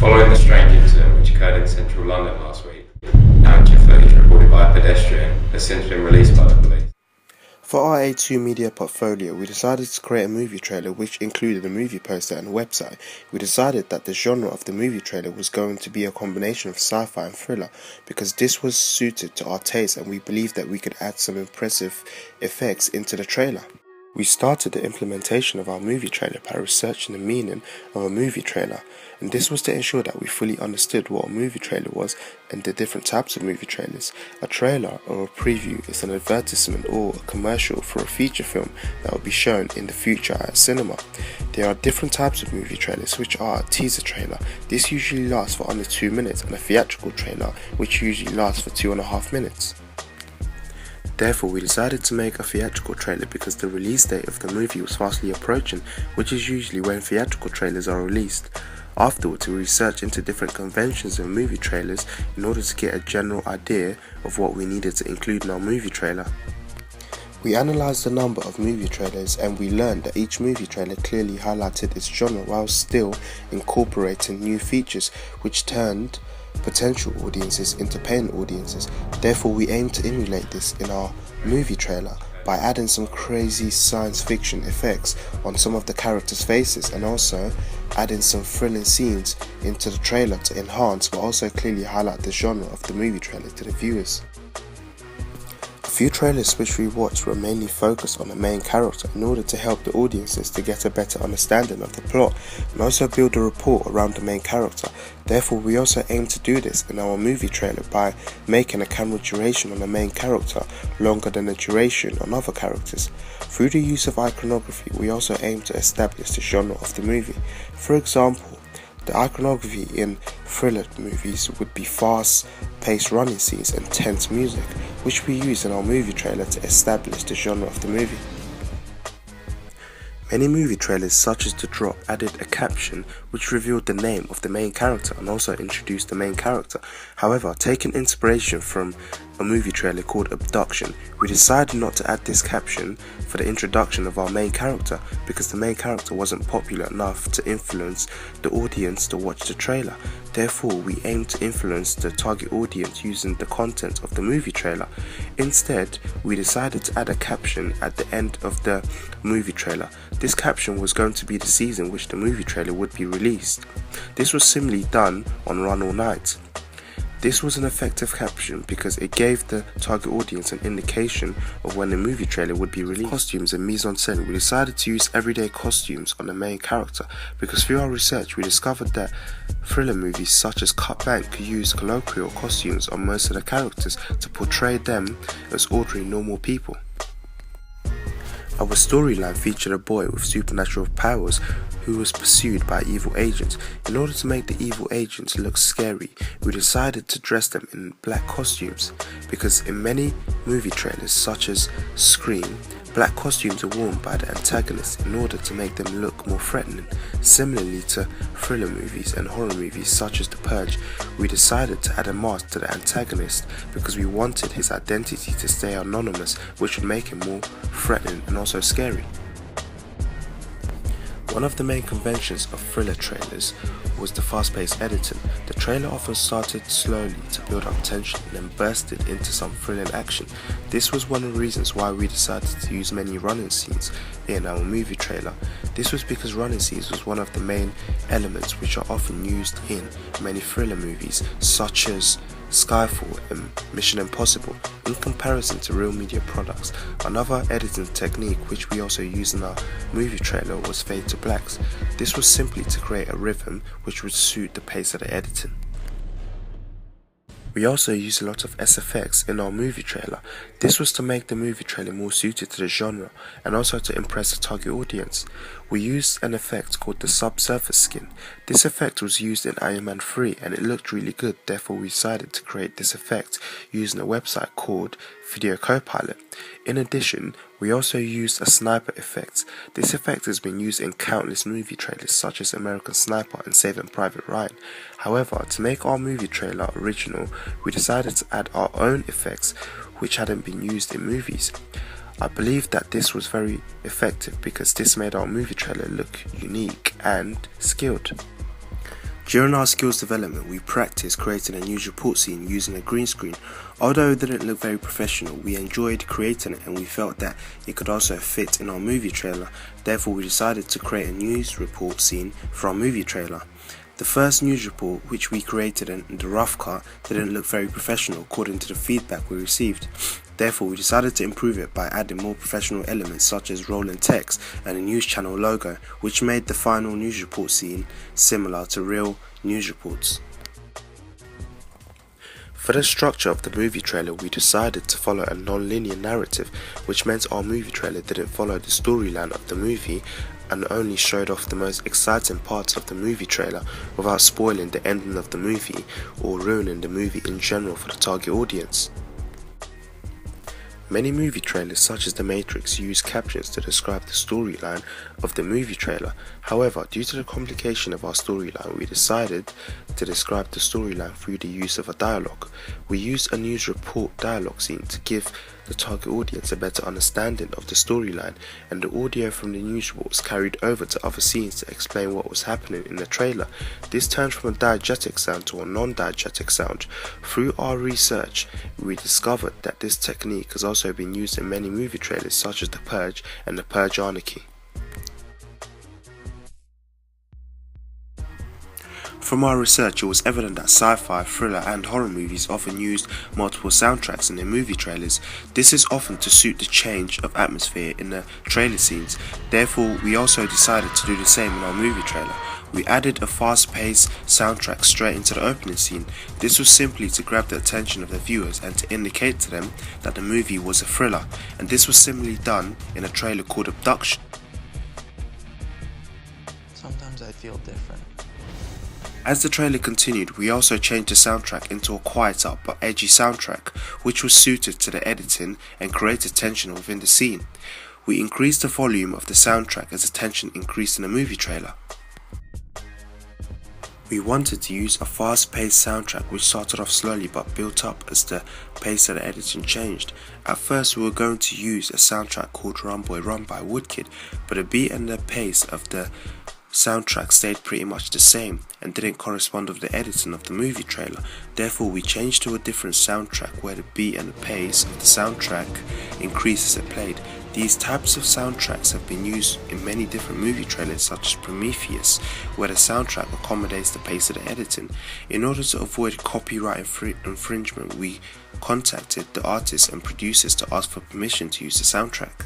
Following the strange incident which occurred in central London last week, amateur footage recorded by a pedestrian has since been released by the police. For our A2 media portfolio, we decided to create a movie trailer which included a movie poster and a website. We decided that the genre of the movie trailer was going to be a combination of sci-fi and thriller because this was suited to our taste and we believed that we could add some impressive effects into the trailer. We started the implementation of our movie trailer by researching the meaning of a movie trailer, and this was to ensure that we fully understood what a movie trailer was and the different types of movie trailers. A trailer or a preview is an advertisement or a commercial for a feature film that will be shown in the future at cinema. There are different types of movie trailers, which are a teaser trailer. This usually lasts for under 2 minutes, and a theatrical trailer, which usually lasts for 2.5 minutes. Therefore, we decided to make a theatrical trailer because the release date of the movie was fastly approaching, which is usually when theatrical trailers are released. Afterwards, we researched into different conventions of movie trailers in order to get a general idea of what we needed to include in our movie trailer. We analysed the number of movie trailers and we learned that each movie trailer clearly highlighted its genre while still incorporating new features which turned potential audiences into paying audiences. Therefore, we aim to emulate this in our movie trailer by adding some crazy science fiction effects on some of the characters' faces and also adding some thrilling scenes into the trailer to enhance but also clearly highlight the genre of the movie trailer to the viewers. A few trailers which we watched were mainly focused on the main character in order to help the audiences to get a better understanding of the plot and also build a rapport around the main character. Therefore, we also aim to do this in our movie trailer by making a camera duration on the main character longer than the duration on other characters. Through the use of iconography, we also aim to establish the genre of the movie. For example, the iconography in thriller movies would be fast-paced running scenes and tense music, which we use in our movie trailer to establish the genre of the movie. Many movie trailers such as The Drop added a caption which revealed the name of the main character and also introduced the main character. However, taking inspiration from a movie trailer called Abduction, we decided not to add this caption for the introduction of our main character because the main character wasn't popular enough to influence the audience to watch the trailer. Therefore, we aimed to influence the target audience using the content of the movie trailer. Instead, we decided to add a caption at the end of the movie trailer. This caption was going to be the season which the movie trailer would be released. This was similarly done on Run All Night. This was an effective caption because it gave the target audience an indication of when the movie trailer would be released. Costumes and mise-en-scène, we decided to use everyday costumes on the main character because through our research we discovered that thriller movies such as Cut Bank use colloquial costumes on most of the characters to portray them as ordinary normal people. Our storyline featured a boy with supernatural powers who was pursued by evil agents. In order to make the evil agents look scary, we decided to dress them in black costumes because in many movie trailers such as Scream, black costumes are worn by the antagonist in order to make them look more threatening. Similarly to thriller movies and horror movies such as The Purge, we decided to add a mask to the antagonist because we wanted his identity to stay anonymous, which would make him more threatening and also scary. One of the main conventions of thriller trailers was the fast-paced editing. The trailer often started slowly to build up tension and then bursted into some thrilling action. This was one of the reasons why we decided to use many running scenes in our movie trailer. This was because running scenes was one of the main elements which are often used in many thriller movies such as Skyfall and Mission Impossible. In comparison to real media products, another editing technique which we also used in our movie trailer was fade to blacks. This was simply to create a rhythm which would suit the pace of the editing. We also used a lot of SFX in our movie trailer. This was to make the movie trailer more suited to the genre and also to impress the target audience. We used an effect called the subsurface skin. This effect was used in Iron Man 3 and it looked really good, therefore we decided to create this effect using a website called Video Copilot. In addition, we also used a sniper effect. This effect has been used in countless movie trailers such as American Sniper and Saving Private Ryan. However, to make our movie trailer original, we decided to add our own effects which hadn't been used in movies. I believe that this was very effective because this made our movie trailer look unique and skilled. During our skills development, we practiced creating a news report scene using a green screen. Although it didn't look very professional, we enjoyed creating it and we felt that it could also fit in our movie trailer. Therefore, we decided to create a news report scene for our movie trailer. The first news report, which we created in the rough cut, didn't look very professional according to the feedback we received. Therefore, we decided to improve it by adding more professional elements such as rolling text and a news channel logo, which made the final news report scene similar to real news reports. For the structure of the movie trailer, we decided to follow a non-linear narrative, which meant our movie trailer didn't follow the storyline of the movie and only showed off the most exciting parts of the movie trailer without spoiling the ending of the movie or ruining the movie in general for the target audience. Many movie trailers such as The Matrix use captions to describe the storyline of the movie trailer. However, due to the complication of our storyline, we decided to describe the storyline through the use of a dialogue. We used a news report dialogue scene to give the target audience a better understanding of the storyline, and the audio from the news reports carried over to other scenes to explain what was happening in the trailer. This turned from a diegetic sound to a non-diegetic sound. Through our research, we discovered that this technique has also been used in many movie trailers such as The Purge and The Purge Anarchy. From our research, it was evident that sci-fi, thriller and horror movies often used multiple soundtracks in their movie trailers. This is often to suit the change of atmosphere in the trailer scenes. Therefore, we also decided to do the same in our movie trailer. We added a fast-paced soundtrack straight into the opening scene. This was simply to grab the attention of the viewers and to indicate to them that the movie was a thriller, and this was similarly done in a trailer called Abduction. Sometimes I feel different. As the trailer continued, we also changed the soundtrack into a quieter but edgy soundtrack, which was suited to the editing and created tension within the scene. We increased the volume of the soundtrack as the tension increased in the movie trailer. We wanted to use a fast-paced soundtrack which started off slowly but built up as the pace of the editing changed. At first we were going to use a soundtrack called Run Boy Run by Woodkid, but the beat and the pace of the soundtrack stayed pretty much the same and didn't correspond with the editing of the movie trailer. Therefore, we changed to a different soundtrack where the beat and the pace of the soundtrack increased as it played. These types of soundtracks have been used in many different movie trailers such as Prometheus, where the soundtrack accommodates the pace of the editing. In order to avoid copyright infringement, we contacted the artists and producers to ask for permission to use the soundtrack.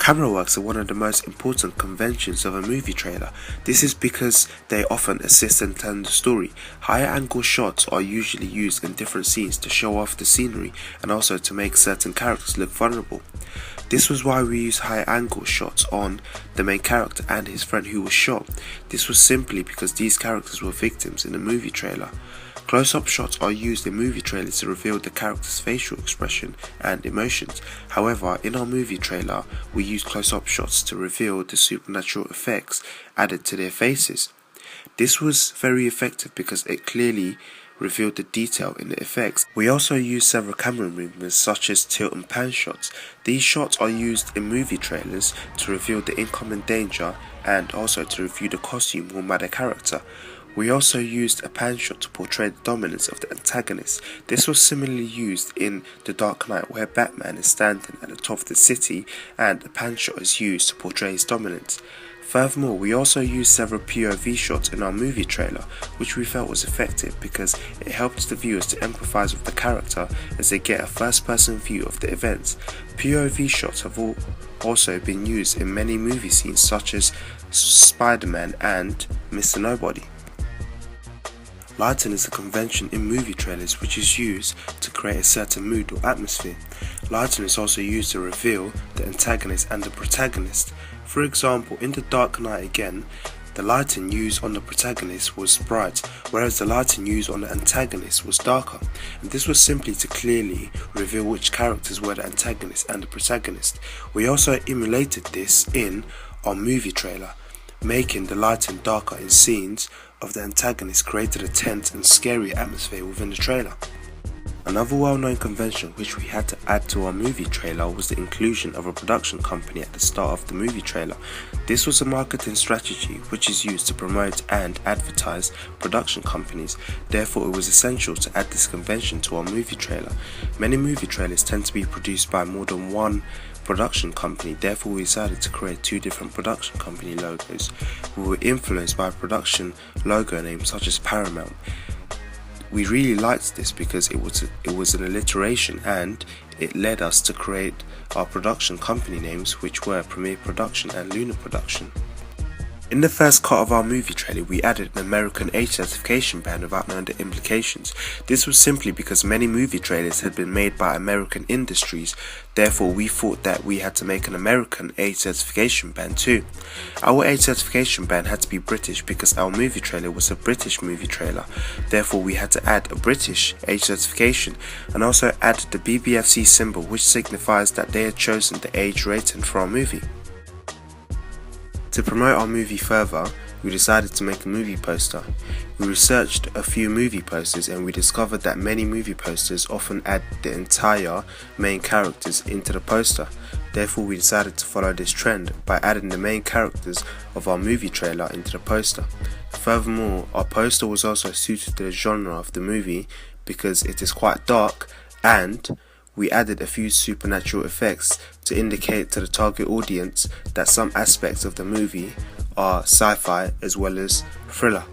Camera works are one of the most important conventions of a movie trailer. This is because they often assist in telling the story. Higher angle shots are usually used in different scenes to show off the scenery and also to make certain characters look vulnerable. This was why we used high angle shots on the main character and his friend who was shot. This was simply because these characters were victims in the movie trailer. Close-up shots are used in movie trailers to reveal the character's facial expression and emotions. However, in our movie trailer, we use close-up shots to reveal the supernatural effects added to their faces. This was very effective because it clearly revealed the detail in the effects. We also used several camera movements such as tilt and pan shots. These shots are used in movie trailers to reveal the incoming danger and also to reveal the costume worn by the character. We also used a pan shot to portray the dominance of the antagonist. This was similarly used in The Dark Knight, where Batman is standing at the top of the city and a pan shot is used to portray his dominance. Furthermore, we also used several POV shots in our movie trailer, which we felt was effective because it helped the viewers to empathise with the character as they get a first-person view of the events. POV shots have also been used in many movie scenes such as Spider-Man and Mr. Nobody. Lighting is a convention in movie trailers which is used to create a certain mood or atmosphere. Lighting is also used to reveal the antagonist and the protagonist. For example, in The Dark Knight again, the lighting used on the protagonist was bright, whereas the lighting used on the antagonist was darker. And this was simply to clearly reveal which characters were the antagonist and the protagonist. We also emulated this in our movie trailer, making the lighting darker in scenes of the antagonist created a tense and scary atmosphere within the trailer. Another well-known convention which we had to add to our movie trailer was the inclusion of a production company at the start of the movie trailer. This was a marketing strategy which is used to promote and advertise production companies. Therefore, it was essential to add this convention to our movie trailer. Many movie trailers tend to be produced by more than one production company, therefore we decided to create two different production company logos. We were influenced by a production logo name such as Paramount. We really liked this because it was an alliteration, and it led us to create our production company names, which were Premiere Production and Luna Production. In the first cut of our movie trailer, we added an American age certification band without knowing the implications. This was simply because many movie trailers had been made by American industries, therefore we thought that we had to make an American age certification band too. Our age certification band had to be British because our movie trailer was a British movie trailer, therefore we had to add a British age certification and also add the BBFC symbol, which signifies that they had chosen the age rating for our movie. To promote our movie further, we decided to make a movie poster. We researched a few movie posters and we discovered that many movie posters often add the entire main characters into the poster. Therefore, we decided to follow this trend by adding the main characters of our movie trailer into the poster. Furthermore, our poster was also suited to the genre of the movie because it is quite dark, and we added a few supernatural effects to indicate to the target audience that some aspects of the movie are sci-fi as well as thriller.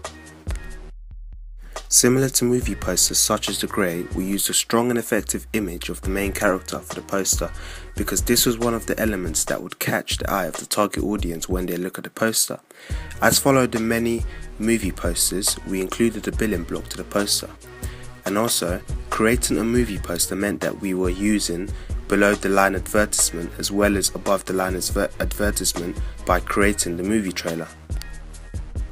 Similar to movie posters such as The Grey, we used a strong and effective image of the main character for the poster because this was one of the elements that would catch the eye of the target audience when they look at the poster. As followed in many movie posters, we included a billing block to the poster. And also, creating a movie poster meant that we were using below the line advertisement as well as above the line advertisement by creating the movie trailer.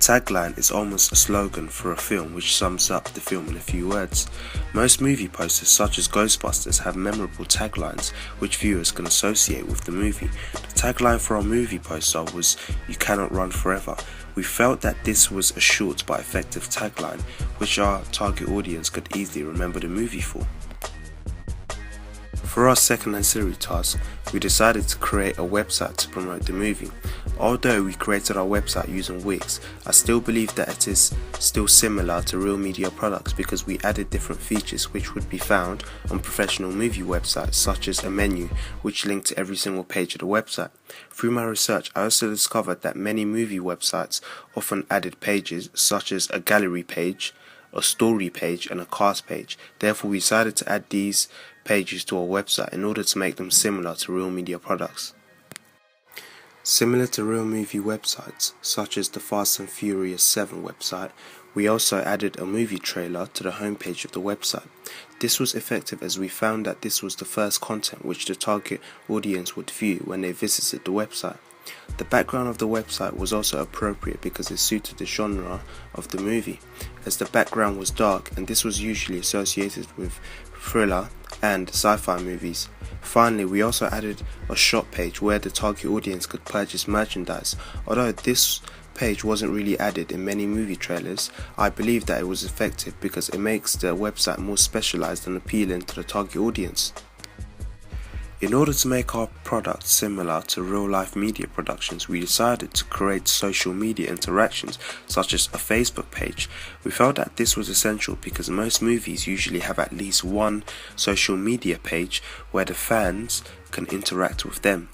Tagline is almost a slogan for a film which sums up the film in a few words. Most movie posters such as Ghostbusters have memorable taglines which viewers can associate with the movie. The tagline for our movie poster was "You cannot run forever." We felt that this was a short but effective tagline which our target audience could easily remember the movie for. For our second ancillary task, we decided to create a website to promote the movie. Although we created our website using Wix, I still believe that it is still similar to real media products because we added different features which would be found on professional movie websites, such as a menu which linked to every single page of the website. Through my research, I also discovered that many movie websites often added pages such as a gallery page, a story page and a cast page. Therefore, we decided to add these pages to our website in order to make them similar to real media products. Similar to real movie websites, such as the Fast and Furious 7 website, we also added a movie trailer to the homepage of the website. This was effective as we found that this was the first content which the target audience would view when they visited the website. The background of the website was also appropriate because it suited the genre of the movie, as the background was dark and this was usually associated with thriller and sci-fi movies. Finally, we also added a shop page where the target audience could purchase merchandise. Although this page wasn't really added in many movie trailers, I believe that it was effective because it makes the website more specialized and appealing to the target audience. In order to make our product similar to real-life media productions, we decided to create social media interactions such as a Facebook page. We felt that this was essential because most movies usually have at least one social media page where the fans can interact with them.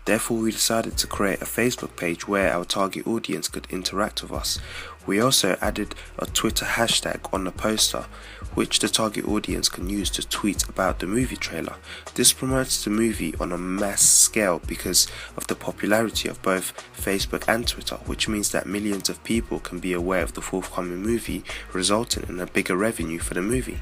Therefore, we decided to create a Facebook page where our target audience could interact with us. We also added a Twitter hashtag on the poster, which the target audience can use to tweet about the movie trailer. This promotes the movie on a mass scale because of the popularity of both Facebook and Twitter, which means that millions of people can be aware of the forthcoming movie, resulting in a bigger revenue for the movie.